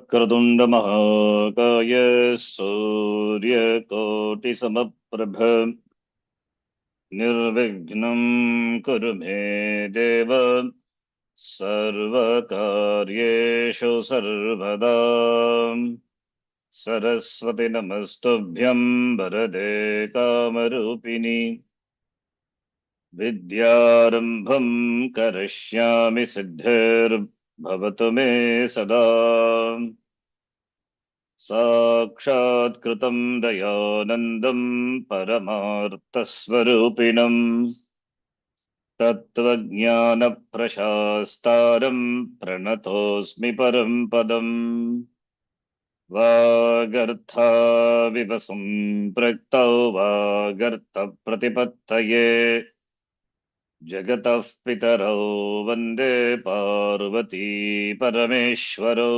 वक्रतुंड महाकाय सूर्यकोटिसमप्रभ निर्विघ्नं कुरु मे देव सर्वकार्येषु सर्वदा। सरस्वती नमस्तुभ्यं वरदे कामरूपिणि विद्यारम्भं करिष्यामि सिद्धिर्भवतु मे सदा। साक्षात्कृतं दयानन्दं परमार्थस्वरूपिणं तत्त्वज्ञानप्रशास्तारं प्रणतोऽस्मि परं पदम्। वागर्थाविव सम्पृक्तौ वागर्थप्रतिपत्तये जगतः पितरौ वन्दे पार्वती परमेश्वरौ।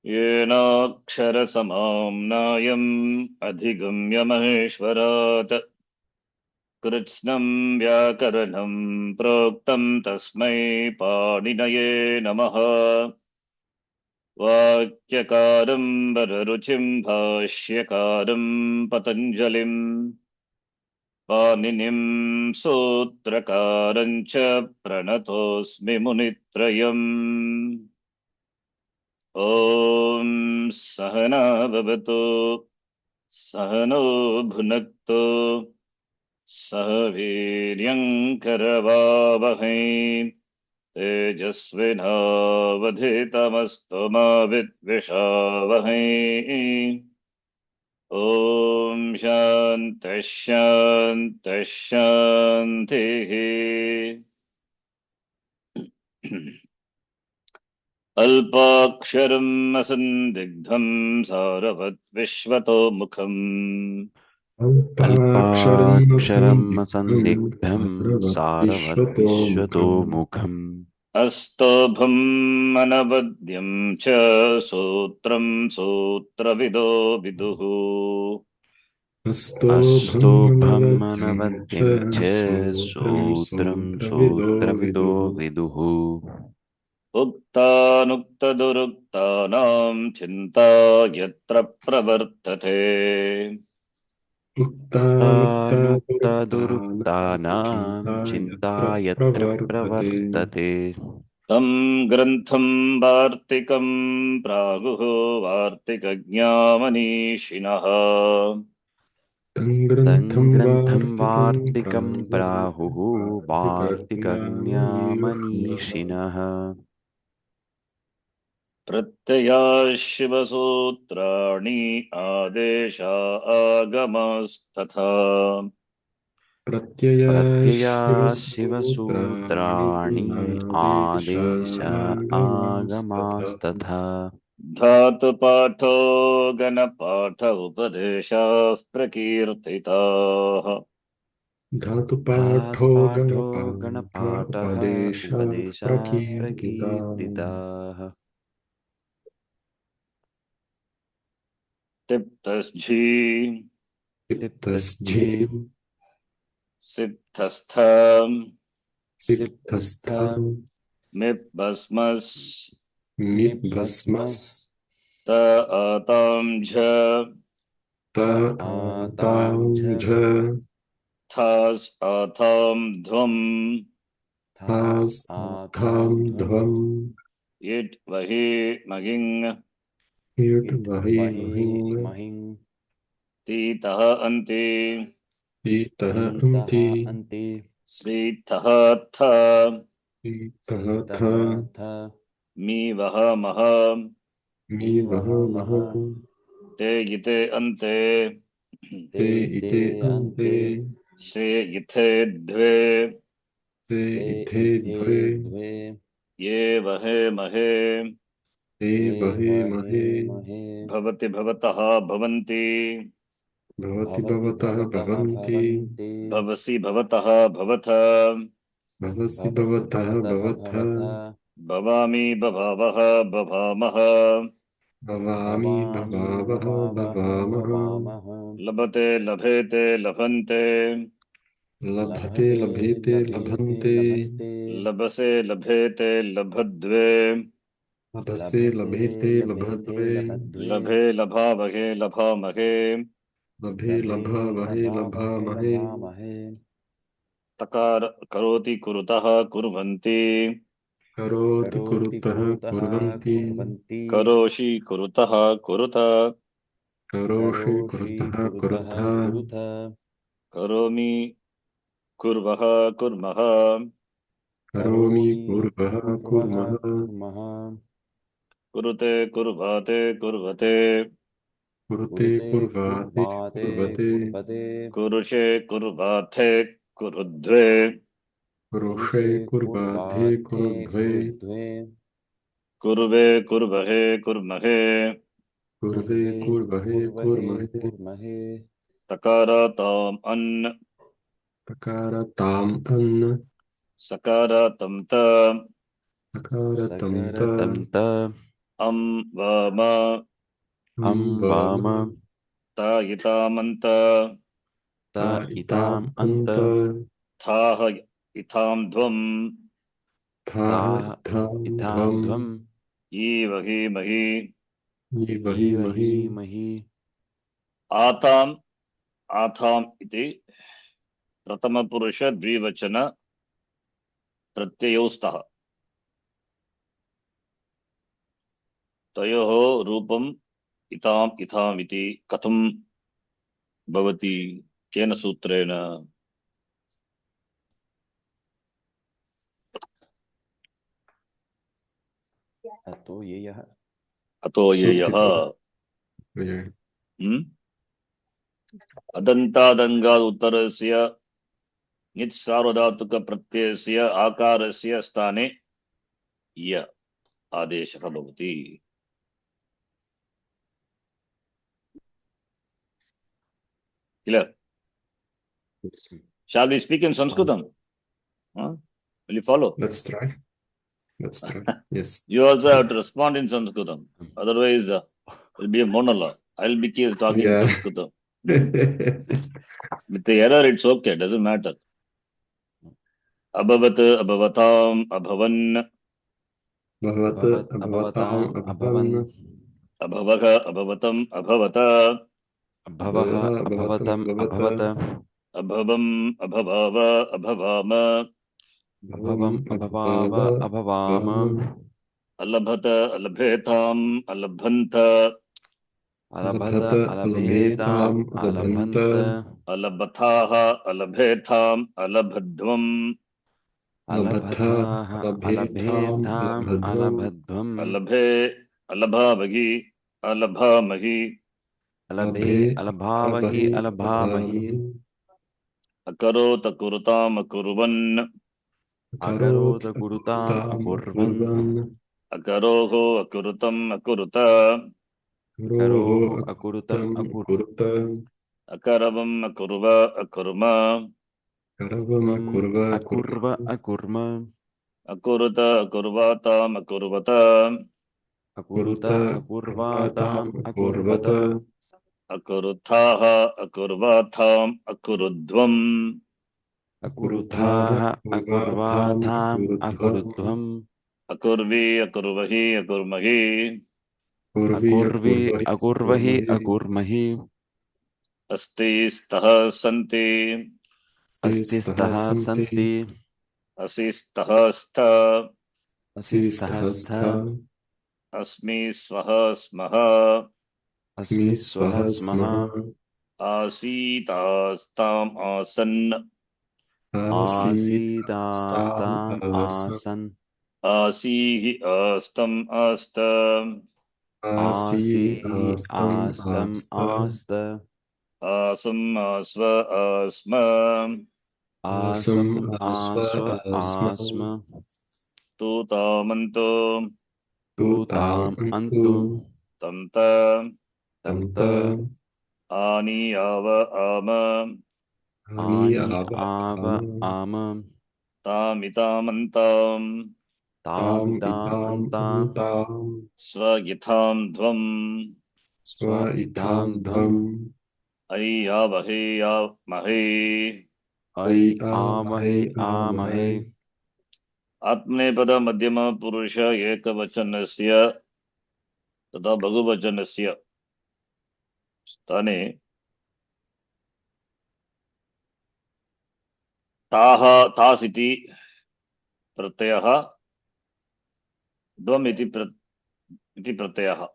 येनाक्षरसमाम्नायम् अधिगम्य महेश्वरात् कृत्स्नं व्याकरणं प्रोक्तं तस्मै पाणिनये नमः। वाक्यकारं वररुचिं भाष्यकारं पतञ्जलिं पाणिनिं सूत्रकारं च प्रणतोऽस्मि मुनित्रयम्। ॐ सहना भवतु सहनौ भुनक्तु सह वीर्यङ्करवावहै तेजस्विनावधीतमस्तु मा विद्विषावहै। ॐ शान्तिः शान्तिः शान्तिः। अल्पाक्षरम् असन्दिग्धं सारवत् विश्वतोमुखम् अल्पाक्षरम् असन्दिग्धं सारवत् विश्वतोमुखम् अस्तोभम् अनवद्यं च सूत्रं सूत्रविदो विदुः। अस्तोभम् अनवद्यं च सूत्रं सूत्रविदो विदुः। उक्तानुक्तदुरुक्तानां चिन्ता यत्र प्रवर्तते उक्तानुक्तदुरुक्तानां चिन्ता यत्र प्रवर्तते तं ग्रन्थं वार्तिकं प्रागुः वार्तिकज्ञामनीषिणः। तं ग्रन्थं वार्तिकं प्राहुः वार्तिकज्ञामनीषिणः। प्रत्ययाशिवसूत्राणि आदेशा आगमस्तथा प्रत्ययाशिवसूत्राणि आदेश आगमास्तथा धातुपाठो गणपाठ उपदेशाः प्रकीर्तिताः। धातुपाठो गणपाठः उपदेशाः प्रकीर्तिताः। तिप्तस्थी तिप्तस्थी सिद्धस्थ मिप्भस्मस् मिभस्मस् त आतां झ थास् आथां ध्वम् इट् वहि महिङ् तीतः अन्ति श्रीतः थ मी वह मह ते इते अन्ते से इथे द्वे ये वहे महे भवति भवतः भवन्ति भवसि भवतः भवथ भवामि भवावः भवामः लभते लभेते लभन्ते लभसे लभेते लभद्वे लभसे लभेते लभध्वे लभे लभावहे लभामहे लभे लभावहे लभामहे तकार करोति कुरुतः कुर्वन्ति करोति कुरुतः कुर्वन्ति करोषि कुरुतः कुरुत करोषि कुरुतः कुरुतः करोमि कुर्वः कुर्मः करोमि कुर्वः कुर्मः कुरुते कुर्वाते कुर्वते कुरुते कुर्वाते कुर्वते कुरुषे कुर्वाथे कुरुद्वे कुरुषे कुर्वाधे कुरुद्वे कुर्वे कुर्वहे कुर्महे कुर्वे कुर्वहे कुर्महे तकाराताम् अन् तकारताम् अन्न सकारातं त सकारतं त अं वाम वाम ता इतामन्त ता इताम् अन्त थाह इतां ध्वम् थाः ध्वम् ईवहीमहि ईवहीमहि आताम् आथाम् इति प्रथमपुरुष द्विवचन प्रत्ययौ स्तः तयोः रूपम् इताम् इथाम् इति कथं भवति केन सूत्रेण अतो येयः अतो येयः अदन्तादङ्गात् उत्तरस्य निच् सार्वधातुक प्रत्ययस्य आकारस्य स्थाने य आदेशः भवति किल shall we speak in sanskritam will you follow let's try yes you also have to respond in sanskritam otherwise it will be a monologue I'll be talking in sanskritam with the error it's okay doesn't matter abhavat abhavatam abhavan Bhavat abhavatam abhavan abhavah abhavatam abhavata अभवः अभवतम् अभवत abhavam abhavava abhavama अभवम् अभवाव अभवाम अलभत अलभेताम् अलभन्त अलभत अलभेताम् अलभन्त अलभथाः अलभेथाम् अलभध्वम् अलभथाः अलभेताम् अलभध्वम् अलभे अलभावहि अलभामहि अलभे अलभावहि अलभामहि अकरोत कुरुताम् अकुर्वन् अकरोत कुरुताम् अकुर्वन् अकरोः अकुरुतम् अकुरुत करोः अकुरुतम् अकुरुत अकरवम् अकुर्व अकुर्म अकुर्व अकुर्म अकुरुत अकुर्वाताम् अकुर्वत अकुरुत अकुर्वाताम् अकुर्वत अकुरुथाः अकुर्वाथाम् अकुरुध्वम् अकुरुथाः अकुर्वाथाम् अकुरुध्वम् अकुर्वी अकुर्वहि अकुर्महि अकुर्वी अकुर्वहि अकुर्महि अस्ति स्तः सन्ति अस्ति स्तः सन्ति असि स्तः स्त असि स्तः स्थ अस्मि स्वः स्मः अस्मि स्वः स्मः आसीतास्ताम् आसन् आसीतास्ताम् आसन् आसीहि आस्तम् आस्त आसीहि आस्तम् आस्त आसम् आस्व आस्म आसम् आस्व आस्म तूतामन्तो तूताम् अन्तु तन्त तन्त आनीयाव आम आनि आव आम तामितामन्ताम् तामिताम् स्वयथाम् ध्वम् स्व इताम् ध्वम् अय्यावहे यामहे ऐ आमहे आमहे आत्मनेपद मध्यम पुरुष एकवचनस्य तथा बहुवचनस्य स्थाने ताः तास् इति प्रत्ययः द्वम् इति प्रत्ययः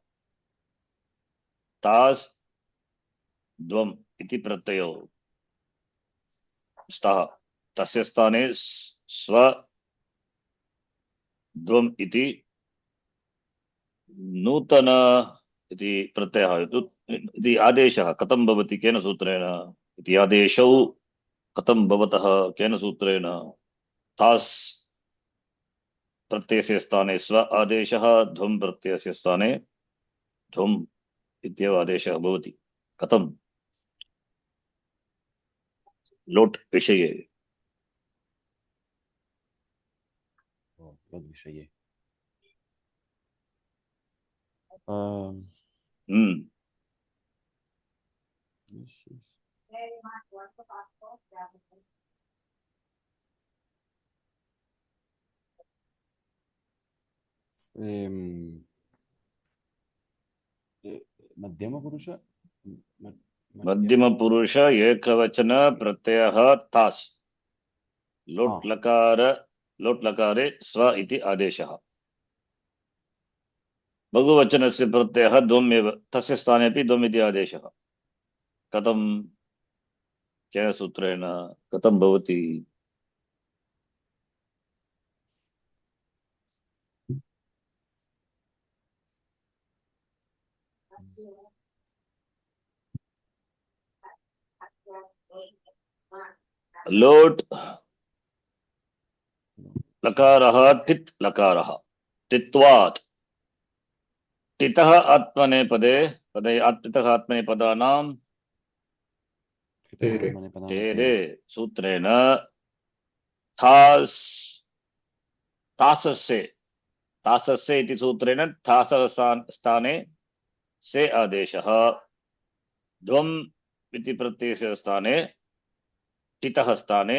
तास् द्वम् इति प्रत्ययो स्तः तस्य स्थाने स्व द्वम् इति नूतन इति प्रत्ययः इति आदेशः कथं भवति केन सूत्रेण इति आदेशौ कथं भवतः केन सूत्रेण तास् प्रत्ययस्य स्थाने स्व आदेशः ध्वम् प्रत्ययस्य स्थाने ध्वम् इत्येव आदेशः भवति कथं लोट् विषये विषये मध्यम पुरुष मध्यम पुरुष एकवचन प्रत्ययः तास् लोट् लकारे स्व इति आदेशः बहुवचनस्य प्रत्ययः द्वम् एव तस्य स्थाने अपि द्वम् इति आदेशः कथं केन सूत्रेण कथं भवति लोट् लकारः टित् लकारः टित्वात् टितः आत्मनेपदे पदे टितः आत्मनेपदानां तेरे सूत्रेण तासस्य इति सूत्रेण तासः स्थाने से आदेशः द्वम् इति प्रत्ययस्य स्थाने टितः स्थाने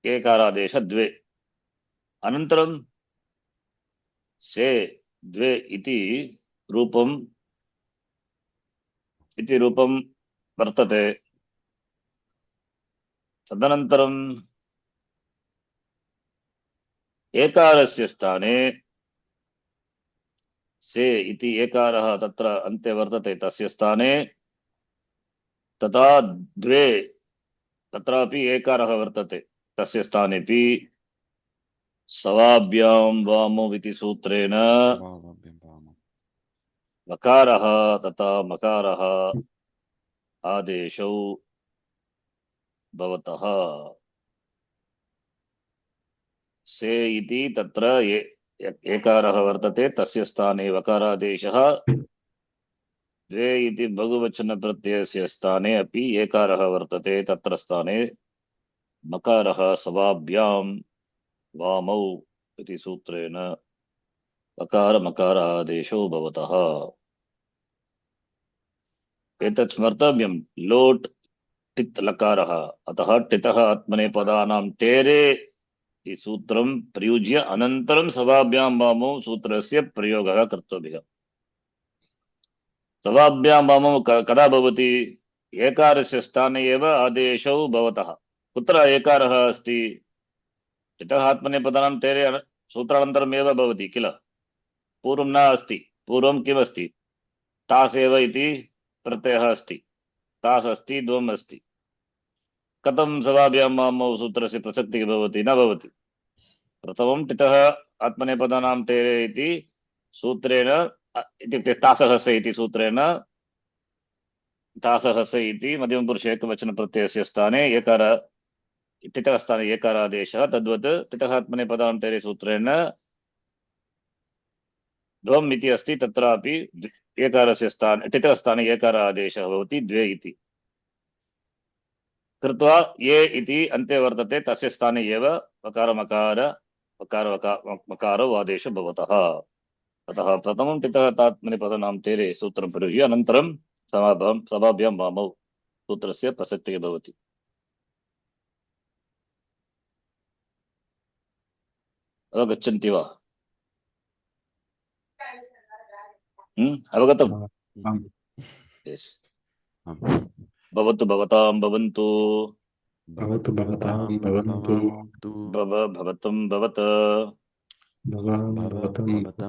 एकारादेश द्वे अनन्तरं से द्वे इति रूपं वर्तते तदनन्तरं एकारस्य स्थाने से इति एकारः तत्र अन्ते वर्तते तस्य स्थाने तथा द्वे तत्रापि एकारः वर्तते तस्य स्थानेपि सवाभ्यां वामो इति सूत्रेण वकारः तथा मकारः आदेशौ भवतः से इति तत्र एकारः वर्तते तस्य स्थाने वकारादेशः द्वे इति बहुवचन प्रत्ययस्य स्थाने अपि एकारः वर्तते तत्र स्थाने मकारः सवाभ्यां वामौ इति सूत्रेण वकार मकार आदेशो भवतः एतत् स्मर्तव्यं लोट् टित् लकारः अतः टितः आत्मनेपदानां टेरे इति सूत्रं प्रयुज्य अनन्तरं सवाभ्यां वामौ सूत्रस्य प्रयोगः कर्तव्यः सवाभ्यां वामौ कदा भवति एकारस्य स्थाने एव आदेशौ भवतः कुत्र एकारः अस्ति टितः आत्मनेपदानां टेरे सूत्रानन्तरम् एव भवति किल पूर्वं न अस्ति पूर्वं किमस्ति तास् एव इति प्रत्ययः अस्ति तास् अस्ति द्वम् अस्ति कथं सवाभ्यां वामौ सूत्रस्य प्रसक्तिः भवति न भवति प्रथमं टितः आत्मनेपदानां टेरे इति सूत्रेण इत्युक्ते तासहस्य इति सूत्रेण तासहस्य इति मध्यमपुरुष एकवचन प्रत्ययस्य स्थाने एकार टितः स्थाने एकारादेशः तद्वत् टितः आत्मनेपदानां टेरे सूत्रेण द्वम् इति अस्ति तत्रापि एकारस्य स्थाने टितः स्थाने एकार आदेशः भवति द्वे इति कृत्वा ये इति अन्ते वर्तते तस्य स्थाने एव मकारो आदेशो भवतः अतः प्रथमं टितः आत्मनेपदानां टेरे सूत्रं प्रयुज्य अनन्तरं सवाभ्यां वामौ सूत्रस्य प्रसक्तिः भवति अवगच्छन्ति वा? अवगतम्? यस्। भवतु भवतां भवन्तु। भवतु भवतां भवन्तु। भवतं भवत। भवतं भवतं भवत।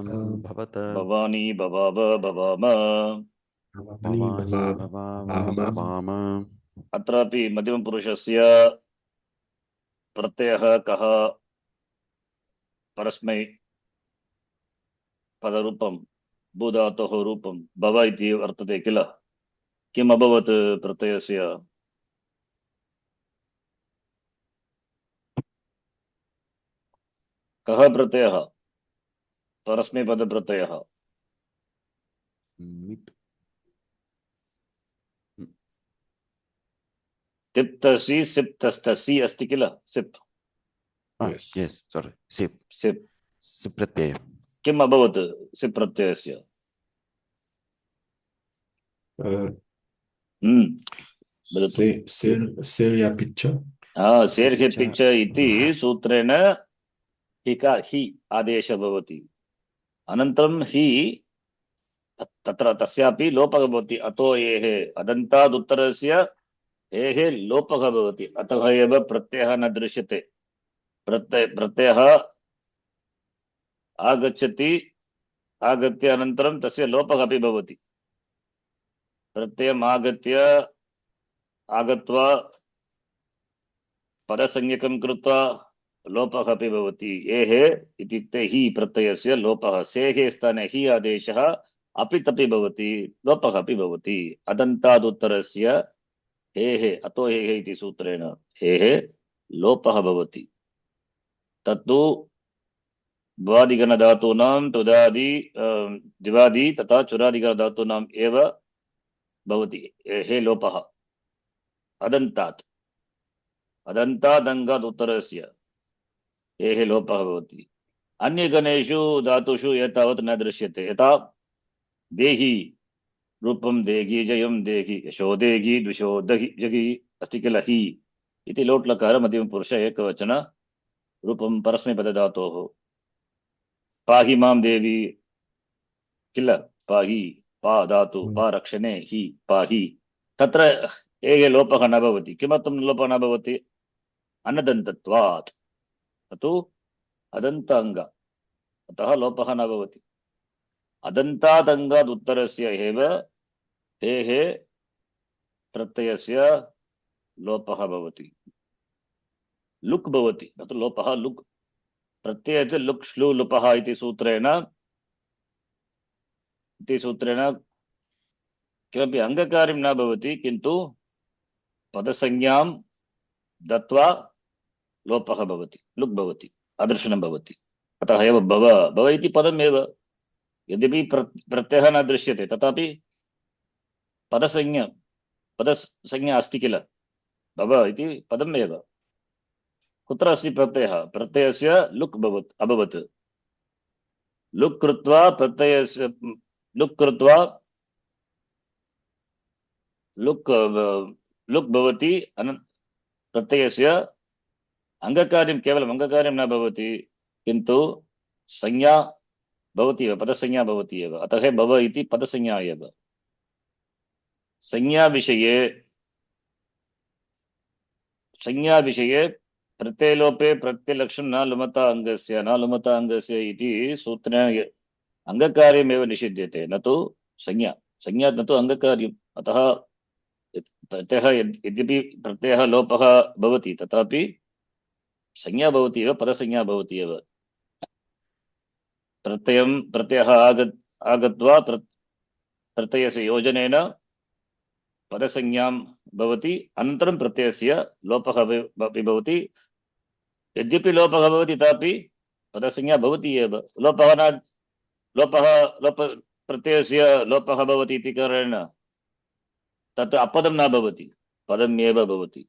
भवत। भवानी भवाव भवाम। भवानि भवाम। अत्रापि मध्यमपुरुषस्य प्रत्ययः कः? परस्मै पदरूपं भूधातोः रूपं भव इति वर्तते किल? किम् अभवत् प्रत्ययस्य? कः प्रत्ययः? परस्मैपदप्रत्ययः। तिप्तसि सिप्तस्तसि अस्ति किल? सिप् यस् सोरि सिप् सिप् सिप् प्रत्यय। किम् अभवत् सिप् प्रत्ययस्य? वदतु। सेर्यापि च। सेर्ह्यपि च इति सूत्रेण हि आदेशः भवति। अनन्तरं हि तत्र तस्यापि लोपः भवति। अतो एः अदन्ताद् उत्तरस्य एः लोपः भवति। अतः एव प्रत्ययः न दृश्यते। प्रत्ययः आगच्छति, आगत्य अनन्तरं तस्य लोपः अपि भवति। प्रत्ययम् आगत्वा पदसंज्ञकं कृत्वा लोपः अपि भवति। एः इत्युक्ते हि प्रत्ययस्य लोपः। सेः स्थाने हि आदेशः अपि तपि भवति, लोपः अपि भवति। अदन्तादुत्तरस्य हेः अतो हेः इति सूत्रेण हेः लोपः भवति। तत्तु द्वादिगणधातूनां तुदादि दिवादि तथा चुरादिगणधातूनाम् एव भवति हे लोपः। अदन्तादङ्गात् उत्तरस्य हेः लोपः भवति। अन्यगणेषु धातुषु एतावत् न दृश्यते। यथा देहि रूपं देहि, जयं देहि, यशो देहि, द्विषो जगि अस्ति किल? हि इति लोट्लकार मध्यमपुरुष एकवचन रूपं परस्मैपदधातोः। पाहि मां देवी किल? पाहि, पा धातु, पा रक्षणे, हि पाहि। तत्र एः लोपः न भवति। किमर्थं लोपः न भवति? अनदन्तत्वात्। तु अदन्ताङ्ग, अतः लोपः न भवति। अदन्तादङ्गात् उत्तरस्य एव हेः प्रत्ययस्य लोपः भवति। लुक् भवति, न तु लोपः, लुक्। प्रत्ययस्य लुक् श्लू लुपः इति सूत्रेण किमपि अङ्गकार्यं न भवति, किन्तु पदसंज्ञां दत्वा लोपः भवति, लुक् भवति, अदर्शनं भवति। अतः एव भव इति पदमेव। यद्यपि प्रत्ययः न दृश्यते, तथापि पदसंज्ञा अस्ति किल? भव इति पदमेव। कुत्र अस्ति प्रत्ययः? प्रत्ययस्य लुक् अभवत्। लुक् कृत्वा प्रत्ययस्य लुक् भवति। प्रत्ययस्य अङ्गकार्यं, केवलम् अङ्गकार्यं न भवति, किन्तु संज्ञा भवति एव, पदसंज्ञा भवति एव। अतः भव इति पदसंज्ञा एव। संज्ञाविषये प्रत्ययलोपे प्रत्ययलक्षणं न लुमता अङ्गस्य इति सूत्रेण अङ्गकार्यमेव निषिध्यते, न तु संज्ञा न तु अङ्गकार्यम्। अतः प्रत्ययः यद्यपि प्रत्ययः लोपः भवति, तथापि संज्ञा भवति एव, पदसंज्ञा भवति एव। प्रत्ययः आगत्वा प्रत्ययस्य योजनेन पदसंज्ञां भवति, अनन्तरं प्रत्ययस्य लोपः अपि भवति। यद्यपि लोपः भवति, तथापि पदसंज्ञा भवति एव। प्रत्ययस्य लोपः भवति इति कारणेन तत् अपदं न भवति, पदम् एव भवति।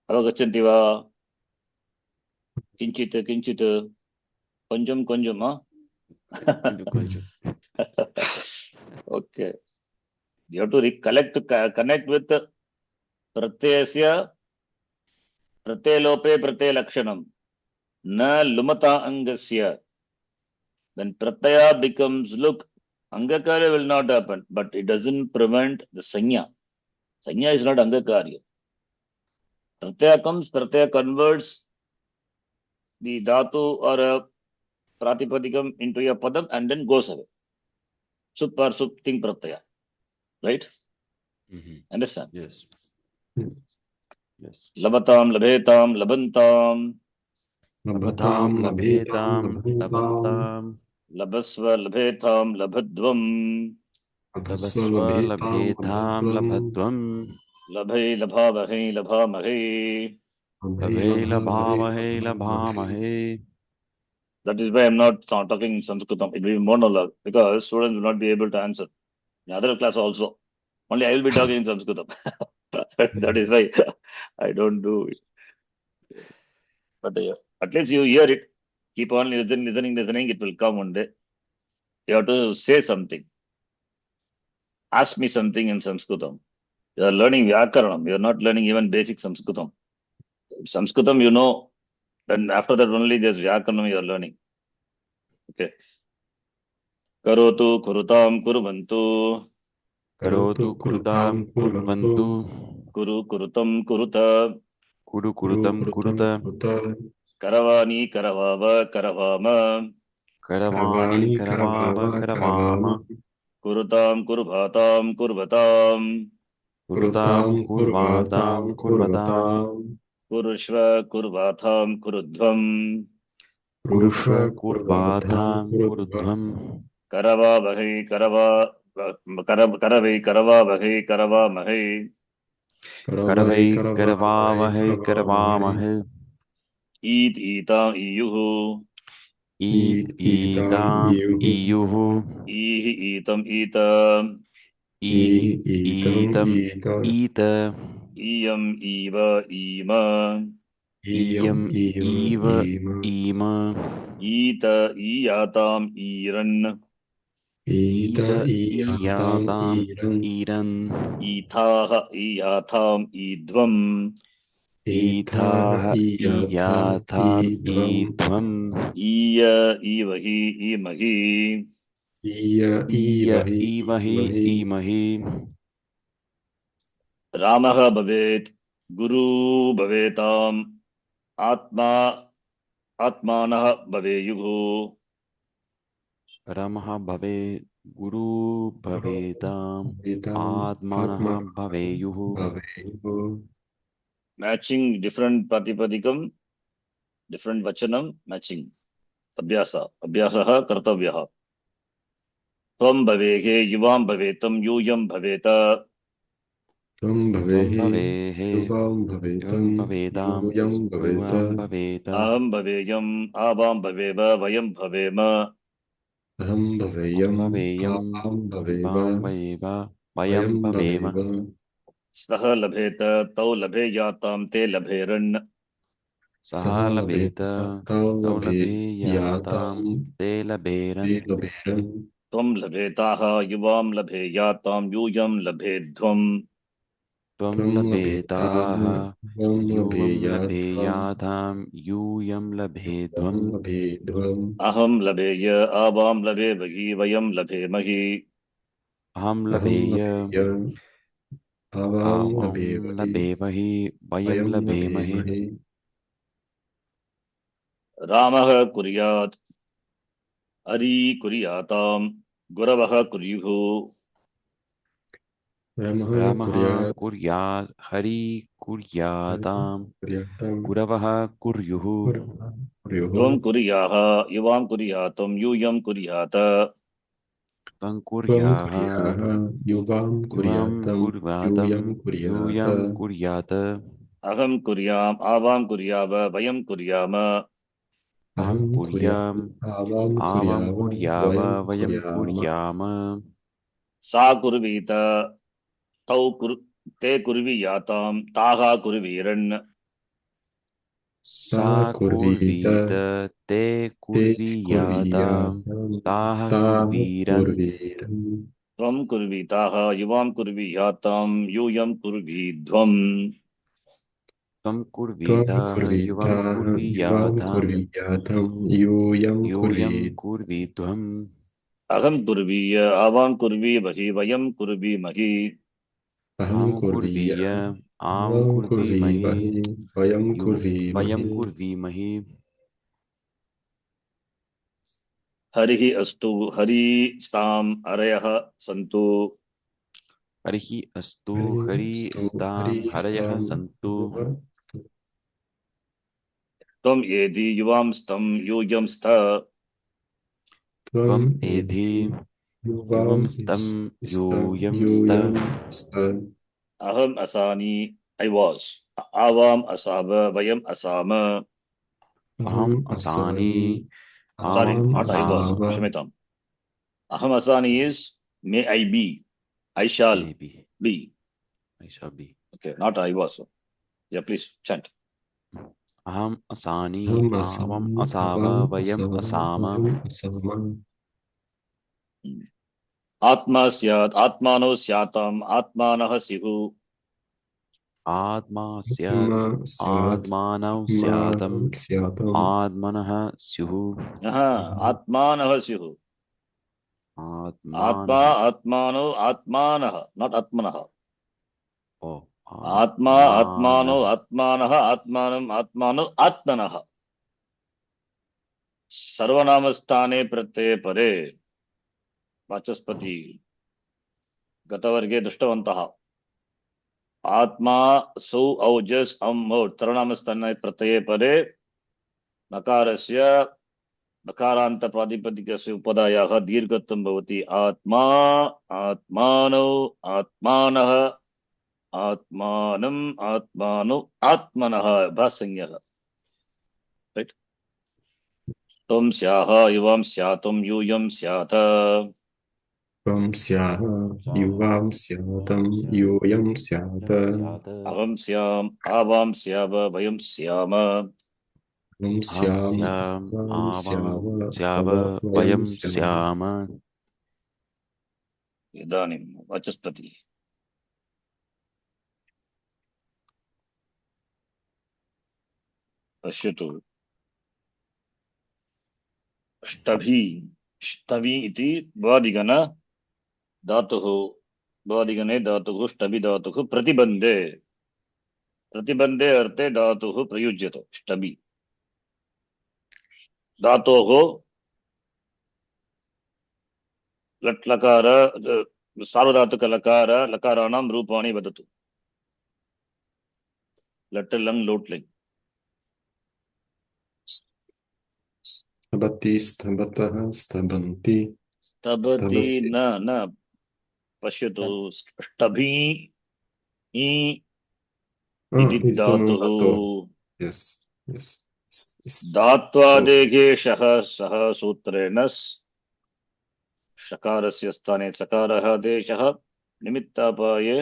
अवगच्छन्ति वा? किञ्चित् కొంచెం okay, you have to connect with प्रत्ययस्य प्रत्ययलोपे प्रत्ययलक्षणं Na lumata angasya. When pratyaya becomes look, angakarya will not happen, but it doesn't prevent the sanya. Sanya is not angakarya. Pratyaya comes, pratyaya converts the dhatu or a pratipadikam into a padam and then goes away. Sup or sup ting pratyaya. Right? Understand? Yes. Hmm. Yes. Labatam, labhetam, labantam. Labhatam, labhetam, labhetam, labantam. Labasva, labhetam, labhadvam. Labhasva, labhetam, labhadvam. Labhe, labhavahe, labhamahe. Labhe, labhavahe, labhamahe. That is why I'm not talking in Sanskritam. It will be monologue because students will not be able to answer. In other class also. Only I will be talking in Sanskritam. That is why I don't do it. But at least you hear it. Keep on listening. It will come one day. You have to say something. Ask me something in Sanskritam. You are learning Vyakaranam. You are not learning even basic Sanskritam. Sanskritam, you know, then after that only there's Vyakaranam you are learning. Okay. Karotu, kurutam, kuruvantu. Karotu, kurutam, kurvantu. Kuru, kurutam, kuruta. Kuru, kurutam, kuruta. Karavani, karavava, karavama. Karavani, karavava, karavama. Kurutam, kurvatam, kurvatam. Kurutam, kurvatam, kurvatam. Kurushva, kurvatam, kurudvam. Kurushva, kurvatam, kurudvam. Karavavahe, karavai, karavavahe, karavamahe. Karavai, karavavahe, karavamahe. Eat, eatam, iyuhu. Itam, iyuhu. Ihi, eatam, eatam. Itam, ita. Iyam, iva, ima. Iyam, iva, ima. Ita, iyatam, iran. Ita, iyatam, iran. Itaha, iyatam, idvam. Itaha, iyatam, idvam. Iya, ivahi, imahi. Iya, ivahi, imahi. Ramaha bhavet, guru bhavetam, atmanah bhaveyuhu. Ramaha bhave, guru bhavetam, atmanaha bhaveyuhu. Matching different pratipadikam, different vachanam, matching. Abhyasaha kartavyaha. Tvam bhavehe, yuvam bhavetam, yuyam bhaveta. Tvam Bhavehe, yuvam bhavetam, yuvam bhaveta. Aham bhaveyam, avam bhaveva, vayam bhavema. Aham bhaveyam, Bhaveyam, avam vam bhaveva, bhaveva, vayam vayam bhavema. bhaveva. Saha labheta, tau labheyatam, te labheran. Saha labheta, tau tau labheyatam, te labheran. labheran. Tvam labhetaha, yuvam labheyatam, yuyam labhedvam. Tvam Tvam labhetaha, yuvam labheyatam, labheyatam, yuyam labhedvam. labhedvam. Aham labheya, avam labhevahi, vayam labhemahi. Aham Aham labheya, labheya, avam avam labhevahi, labhevahi, vayam vayam labhemahi. labhemahi. Ramaha kuryat, Ari kuryatam, Guravaha kuryuhu. Ramaha Ramaha kuryat, Hari kuryatam, kuryatam, Guravaha kuryuhu. Tvam kuryuhu. kuryaha, yuvam kuryatam, yuyam kuryata. Tvam Tvam kuryaha, kuryaha, yuvam yuvam kuryatam, yuyam kurvatam, yuyam kuryata. kuryata. Aham kuryam, avam kuryava, vayam kuryama. Aham Aham kuryam, avam kuryava, vayam kuryava, vayam kuryama. kuryama. Sa kurvita, te kurviyatam, taha kurviran. Sa Kurvita, kurvita, te te kurviyatam, kurviyatam, taha taha kurviran. kurviram. Tvam kurvitaha, yuvam kurviyatam, yuyam kurvidvam. त्वं त्वं कुर्वीतः युवं कुर्वीतः युवां कुर्वीयाथां कुर्वीयातं यूयं यूयं कुर्वीत् कुर्वीध्वम् अहं कुर्वीय आवां कुर्वीमहि वयं कुर्वीमहि अहं अहं कुर्वीय कुर्वीय आं युवां कुर्वीमहि कुर्वीमहि वयं वयं कुर्वीमहि कुर्वीमहि हरिः अस्तु हरिस्ताम् अरयः सन्तु हरिः अस्तु हरिस्तु हरिस्तां हरयः हरिस्तां सन्तु त्वं एधि युवां स्तं यूयं स्त त्वं त्वम् एधि एधि युवां युवं स्तं यूयं स्त यूयं स्तन् अहम् असानि ऐ वास् आवाम् असाव वयम् असाम अहम् अहम् असानि सारी आवाम् नाट् ऐ वास् असाम असाव क्षम्यताम् अहम् असानि is may I be I shall maybe be. I shall be Okay, not I was. Yeah, please chant. अहम् असानि अहम् आवाम् असामि असाव अवाम् वयम् असाम असाम वयम् असाम आत्मा स्यात् आत्मानो स्याताम् आत्मानः स्युः आत्मा आत्मा स्यात् स्यात् आत्मानौ स्यातम् आत्मानं स्यातम् आत्मनः स्युः आत्मानः स्युः आत्मा आत्मानः आत्मानो आत्मानः not आत्मनः ओ आत्मा आत्मानो आत्मानः आत्मानः आत्मानम् आत्मानो आत्मनः सर्वनामस्थाने प्रत्यये परे वाचस्पति गतवर्गे दृष्टवन्तः आत्मा सौ औजस् अम् औट् सर्वनामस्थाने प्रत्यये परे नकारस्य नकारांत प्रातिपदिकस्य उपधायाः दीर्घत्वं भवति आत्मा आत्मानौ आत्मानः आत्मानम् आत्मानौ आत्मनः भासंज्ञः राइट त्वं स्याः युवां स्यातं यूयं स्यात् त्वं स्याः युवां स्यातं यूयं स्यात् अहं स्याम् आवां स्याव वयं स्याम अहं अहं स्याम् स्याम् आवां आवां स्याव स्याव वयं वयं स्याम स्याम इदानीं वाचस्पति पश्यतु ष्टभि ष्टभि इति भ्वादिगण धातुः भ्वादिगणे धातुः ष्टभि धातुः प्रतिबन्धे प्रतिबन्धे अर्थे धातुः प्रयुज्यते ष्टभि धातोः लट् लकार सार्वधातुक लकार लकाराणां रूपाणि वदतु लट् लङ् लोट् लिङ् स्तबति स्तबतः स्तबन्ति स्तभति स्तबसि न न पश्यतु ष्टभि इ इति इति धातुः धातु यस् यस् सो धात्वादेगे शः सः सूत्रेण शकारस्य स्थाने चकारः देशः निमित्तापाये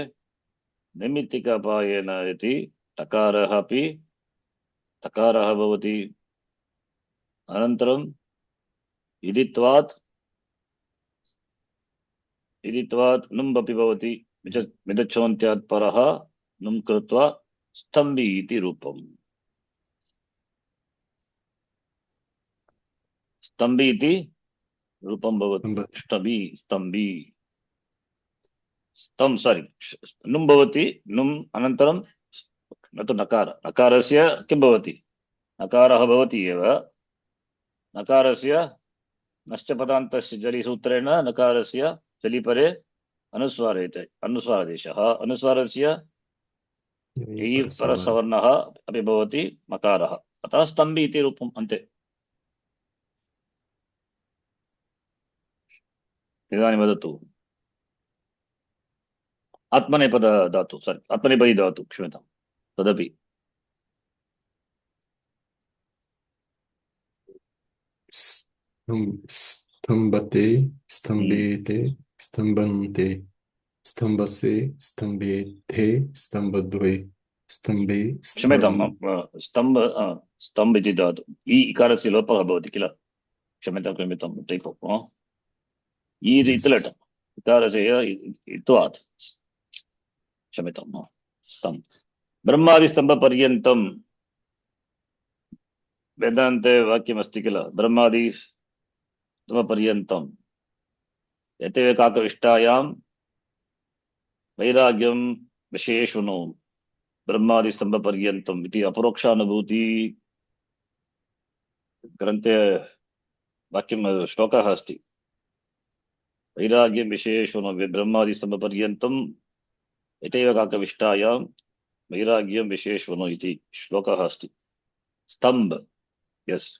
निमित्तिकापायेन इति टकारः अपि तकारः भवति अनन्तरं इदित्वात् इदित्वात् नुम् अपि भवति मिदच्छोन्त्यात् परः नुम् कृत्वा स्तम्भि इति रूपम् स्तम्भि इति रूपं भवति ष्टभि स्तम्भि स्तम् सारी नुम् भवति नुम् अनन्तरं न तु नकार नकारस्य किं भवति नकारः भवति एव नकारस्य नश्चपदान्तस्य जलिसूत्रेण नकारस्य जलिपरे अनुस्वारेते अनुस्वारदेशः अनुस्वारस्य ययि परसवर् परसवर्णः अपि भवति मकारः अतः स्तम्भि इति रूपम् अन्ते इदानीं वदतु आत्मनेपद धातु सारी आत्मनेपदी धातु क्षम्यतां तदपि स्तम्भते स्तम्भेते स्तम्भन्ते स्तम्भसे स्तम्भेथे स्तम्भद्वये स्तम्भे क्षम्यतां स्तम् स्तम्भ स्तम्भ इति धातु इ इकारस्य लोपः भवति किल क्षम्यतां क्षम्यतां टैपो इ इस् इति लट् इकारस्य इत्वात् क्षम्यतां स्तम् ब्रह्मादिस्तम्भपर्यन्तं वेदान्ते वाक्यमस्ति किल, ब्रह्मादिस्तम्भपर्यन्तं यतेव काकविष्टायां वैराग्यं विषये शृणु। ब्रह्मादिस्तम्भपर्यन्तम् इति अपरोक्षानुभूति ग्रन्थे वाक्यं श्लोकः अस्ति। वैराग्यं विषये शृणु ब्रह्मादिस्तम्भपर्यन्तं यतेव काकविष्टायां वैराग्यं विषये शृणु इति श्लोकः अस्ति। स्तम्भ, यस।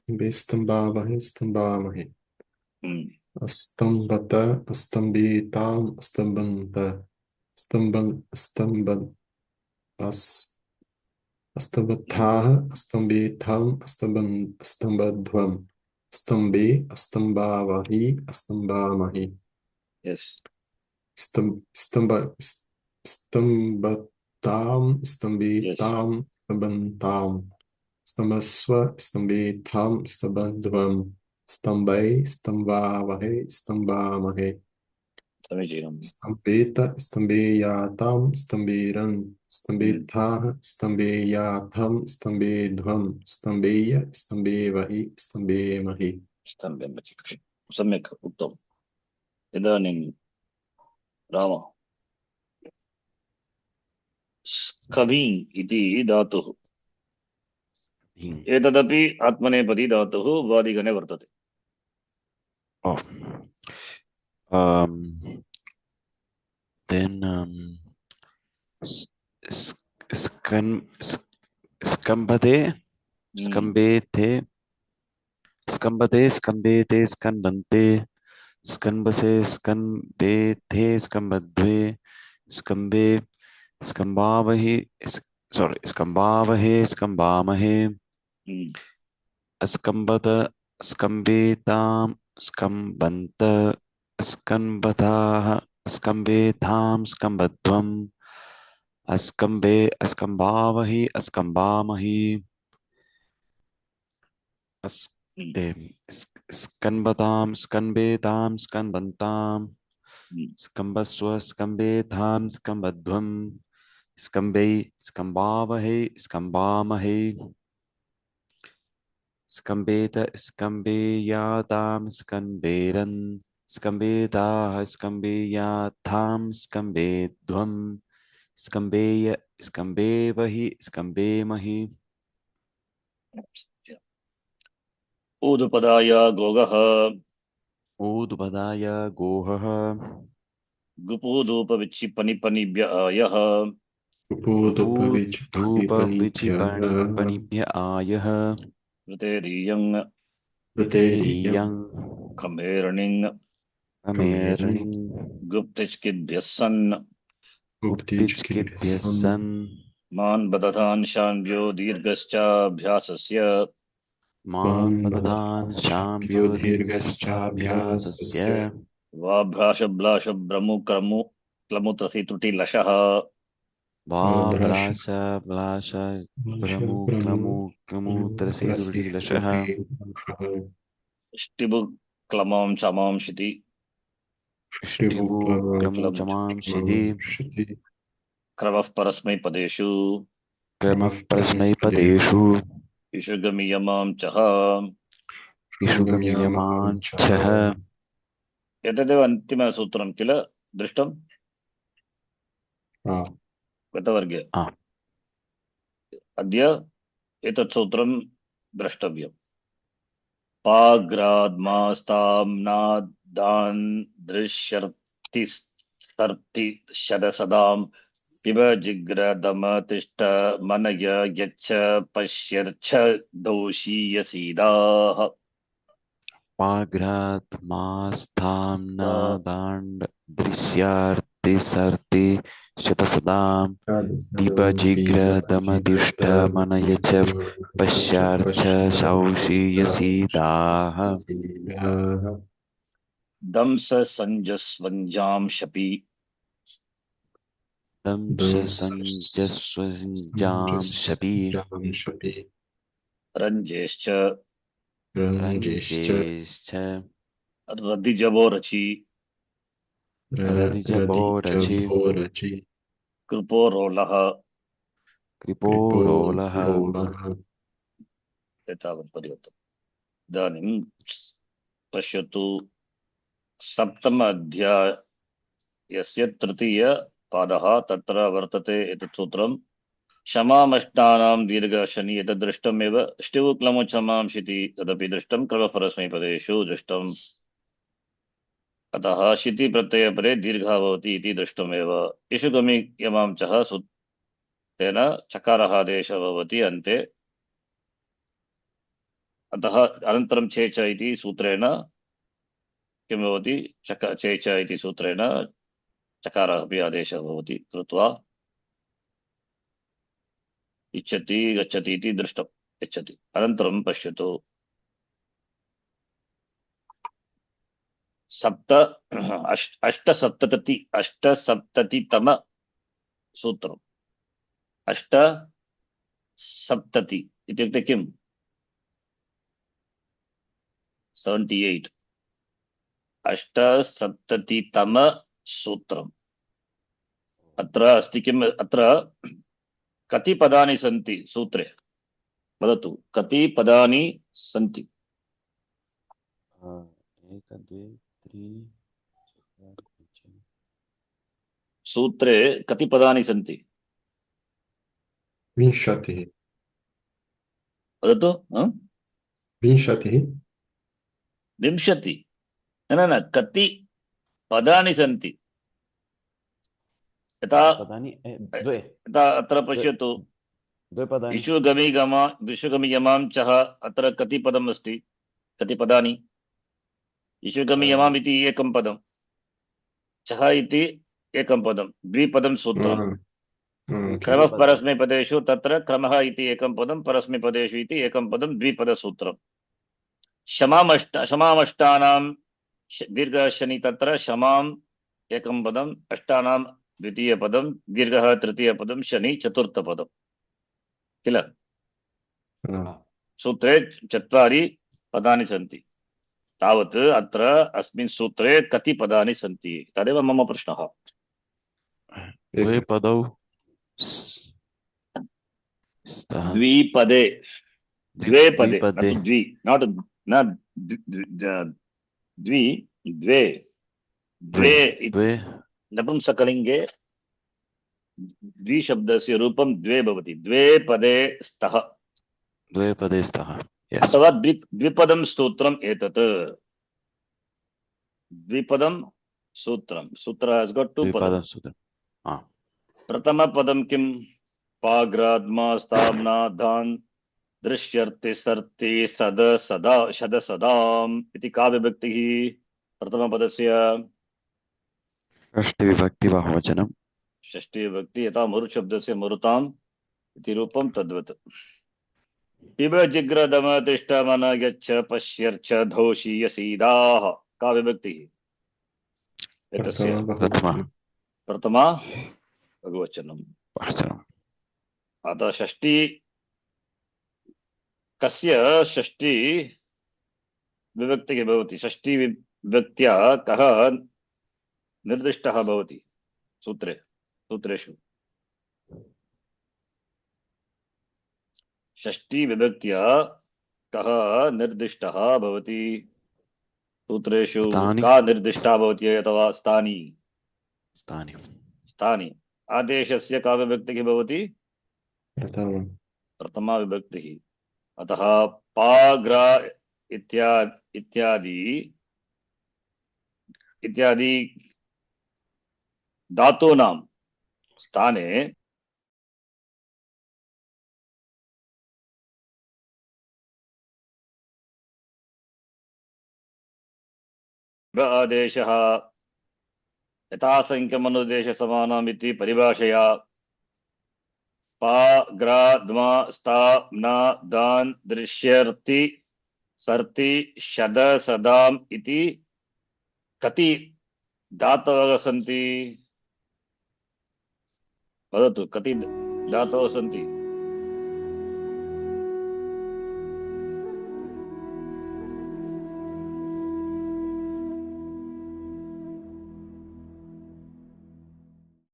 स्तम्भावहे स्तम्भामहे स्तम्भत स्तम्भितां स्तम्भन्त स्तम्भन् स्तम्भन् स्तम्भथाः स्तम्भितां स्तम्भध्वं स्तम्भे स्तम्भावहि स्तम्भामहे यस। स्तम्भतां स्तम्भितां स्तम्भन्तां स्तम्भस्व स्तम्भितां स्तम्भध्वं स्तम्भै स्तम्भावहे स्तम्भामहे समीचीनम्। स्तम्भेत स्तम्भेयातां स्तम्भेरन् स्तम्भेथाः स्तम्भेयाथं स्तम्भेध्वं स्तम्भेय स्तम्भेवहि स्तम्भेमहि। सम्यक् उक्तम्। इदानीं राम, स्कभि इति धातुः, एतदपि आत्मनेपदी धातुः वादिगणे वर्तते। Oh. Then skambade, skambete, skambade, skambete, skambante, skambase, skambete, skambadve, skambe, skambavahi, sorry, skambavahe, skambamahe, askambada, skambetam, skambanta, skambataha, skambetham, skambadvam, askambe, askambavahi, askambamahi, skanbatam, skanbetam, skanbantam, skambaswa, skambetham, skambadvam, skambei, skambavahe, skambamahe, skambeta, skambeyatam, skamberan, skambetaha, skambeyatham, skambedvam, skambeya, skambevahi, skambemahi. ऊदुपदाय गोगः, ऊदुपदाय गोहः, गुपूदूपविच्छिपनिपनिभ्य आयः, धूपविचिपणिभ्य आयः, ऋतेरीयं, ऋतेरीयं, खमेरणिं, खमेरणिं, गुप्तिच्किद्भ्यः सन्, गुप्तिच्किद्भ्यः सन्, मान् बदधान् शान्भ्यो दीर्घश्चाभ्यासस्य, मान् बदधान् शाम्भ्यो दीर्घश्चाभ्यासस्य, वाभ्राशब्लाशभ्रमुक्रमुत्रसि त्रुटिलशः, वाभ्राशब्लाशभ्रमुक्रमुत्रसि त्रुटिलशः, ष्टिबुक्लमां चमांशिति, ष्टिबुक्लमुचमांशिति, क्रमः परस्मैपदेषु, क्रमः परस्मैपदेषु, इषुगमियमां चः, इषुगमियमां चः। एतदेव अन्तिमसूत्रं किल दृष्टं गतवर्गे। अद्य एतत् सूत्रं द्रष्टव्यम्। पाग्राद्मास्ताम्नादान् दृश्यर्ति सर्ति शदसदां पिब जिग्रदमतिष्ठ मनय यच्छ पश्यर्छ दोषीयसीदाः। पाग्रात्मास्थाम्नादाण्ड दृश्यार्तिसर्ति शतसदां पिबजिग्रदमतिष्ठ मनय च पश्यार्च शौषीयसीदाः। दंस संजस्वञ्जां शपि, दंशसञ्जस्वञ्जां शपि, रञ्जेश्च रञ्जेश्च रदिजवो रचि, रदिजभो रचि, कृपोरोलः कृपोरोलः एतावत् पर्यन्तम्। इदानीं पश्यतु सप्तम अध्यायस्य तृतीयपादः तत्र वर्तते एतत् सूत्रम् क्षमामष्टानां दीर्घशनि एतद् दृष्टमेव ष्टिव् क्लमु क्षमांशिति तदपि दृष्टं क्रमपरस्मैपदेषु दृष्टम् अतः शिति प्रत्ययपरे दीर्घः भवति इति दृष्टमेव इषुगमि यमां चः तेन चकारः आदेशः भवति अन्ते अतः अनन्तरं चेच इति सूत्रेण किं भवति चेच इति सूत्रेण चकारः अपि आदेशः भवति कृत्वा इच्छति गच्छति इति दृष्टम् इच्छति अनन्तरं पश्यतु अष्टसप्ततितम सूत्रम् अष्टसप्तति इत्युक्ते किम् 78 अष्टसप्ततितम सूत्रम् अत्र अस्ति किम् अत्र कति पदानि सन्ति सूत्रे वदतु कति पदानि सन्ति 1 2 3 सूत्रे कति पदानि सन्ति विंशतिः वदतु 20 विंशति न कति पदानि सन्ति यथा पदानि द्वे अत्र पश्यतु द्वे पदानि विशुगमि यमां चः अत्र कति पदम् अस्ति कति पदानि विशुगमि यमाम् इति एकं पदं चः इति एकं पदं द्विपदं सूत्रम् क्रमः परस्मैपदेषु तत्र क्रमः इति एकं पदं परस्मैपदेषु इति एकं पदं द्विपदसूत्रम् क्षमामष्टानां दीर्घशनि तत्र क्षमाम् एकं पदम् अष्टानां द्वितीयपदं दीर्घः तृतीयपदं शनि चतुर्थपदं किल सूत्रे 4 पदानि सन्ति तावत् अत्र अस्मिन् सूत्रे कति पदानि सन्ति तदेव मम प्रश्नः द्वे पदौ द्विपदे द्वे पदे द्वि नाट् न द्वि द्वे द्वे नपुंसकलिङ्गे द्विशब्दस्य रूपं द्वे भवति द्वे पदे स्तः अथवा द्विपदं स्तोत्रम् एतत् द्विपदं सूत्रं सूत्र has got 2 पदं प्रथमपदं किं पाग्राद्मा स्थाम्ना धान् दृश्यर्ति सर्ति सद सदा शद सदाम् इति का विभक्तिः प्रथमपदस्य षष्ठी विभक्ति बहुवचनं षष्ठी विभक्ति यथा मरु शब्दस्य मरुताम् इति रूपं तद्वत् पिब जिग्र दम तिष्ठ मन गच्छ पश्यर्च धौषीय सीदाः का विभक्तिः एतस्य प्रथमा बहुवचनम् अतः षष्ठी कस्य षष्ठी विभक्तिः भवति षष्ठी विभक्त्या कः निर्दिष्टः भवति सूत्रेषु षष्ठी विभक्त्या कः निर्दिष्टः भवति सूत्रेषु का निर्दिष्टा भवति अथवा स्थानी आदेशस्य का विभक्तिः भवति प्रथमा विभक्तिः अतः पाग्रा इत्यादि धातूनां स्थाने आदेशः यथासंख्यमनुदेशसमानम् इति परिभाषया पा ग्रा द्मा स्ता न दान् दृश्यर्ति सर्ति शद सदाम् इति कति धातवः सन्ति वदतु कति धातवः सन्ति